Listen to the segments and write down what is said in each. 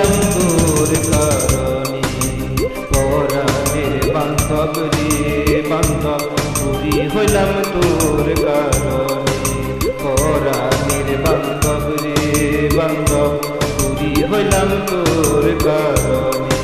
হইলাম তোর কারণে, পরাণের বান্ধব রে বান্ধব বুড়ি হইলাম তোর কারণে, পরাণের বান্ধব রে বান্ধব বুড়ি হইলাম তোর কারণে।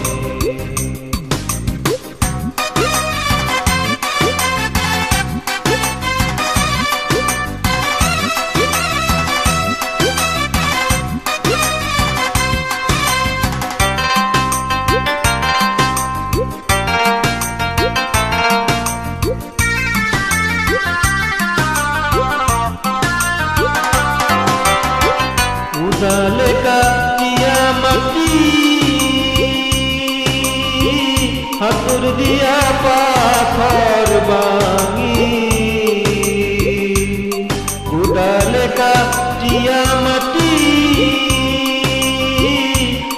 उदाले का दिया मट्टी हाथुर दिया पाथर बांगी, उदाले का दिया मट्टी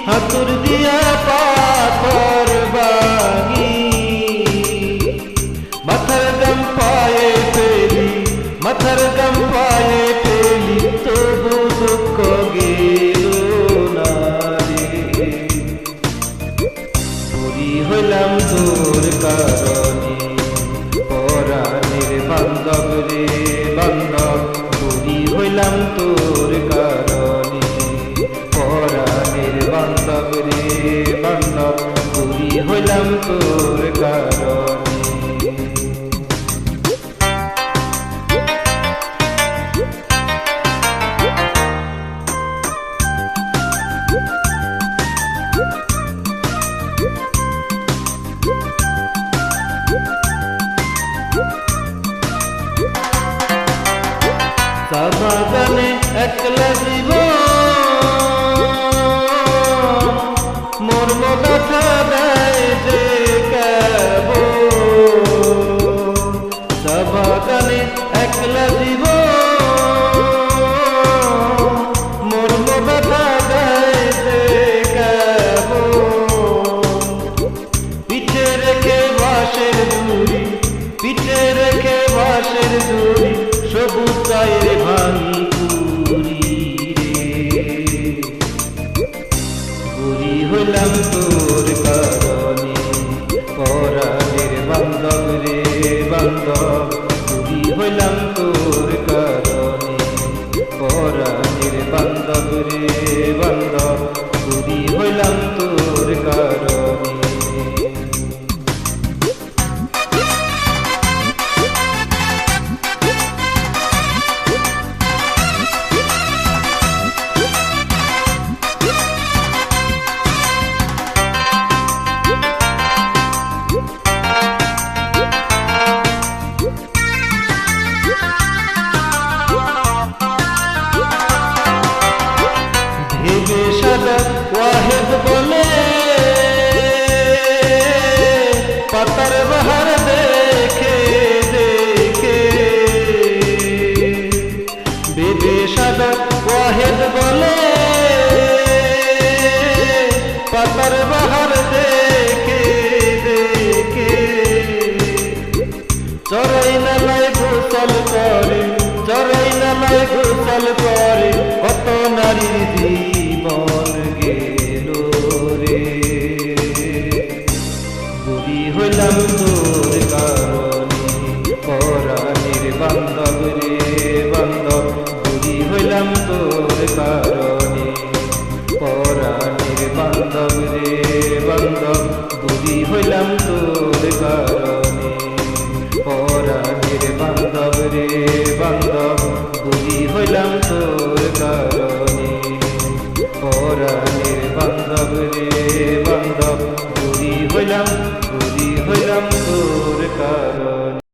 हाथुर दिया पाथर बांगी, माथर गम पाए पेली माथर गम पाए पेली तबु दुख गेल ना रे, बुড়ি হইলাম তোর কারণে, পরাণের বান্ধব রে বান্ধব বুড়ি হইলাম তোর কারণে, পরাণের বান্ধব রে বান্ধব বুড়ি হইলাম তোর কারণে। বাগানে একলা জীবন মর্ম ব্যথা দেয় যে কেবল, বাগানে একলা জীবন মর্ম ব্যথা দেয় যে কেবল, পিঠে রেখে বাঁশের দড়ি পিঠে রেখে বাঁশের দড়ি সবুজ গায়ের ভাঙি রে, বুড়ি হইলাম তোর কারণে, পরাণের বান্ধব রে বান্ধব বুড়ি হইলাম তোর কারণে, পরাণের বান্ধব রে বান্ধব বুড়ি হইলাম তোর কারণে। ওয়াহেদ বলে পাতার বাহার দেখে দেখে, বেবে সাদা ওয়াহেদ বলে পাতার বাহার দেখে দেখে, চড়াই নালায় গোসল করে চড়াই নালায় গোসল করে, কত নারীর জীবন গেল রে, বুড়ি হইলাম তোর কারণে, পরাণের বান্ধব রে বান্ধব বুড়ি হইলাম তোর কারণে, পরাণের বান্ধব রে বান্ধব বুড়ি হইলাম তোর কারণে, পরাণের বান্ধব রে বান্ধব বুড়ি হইলাম তোর কারণে, পরাণের বান্ধব রে বান্ধব বুড়ি হইলাম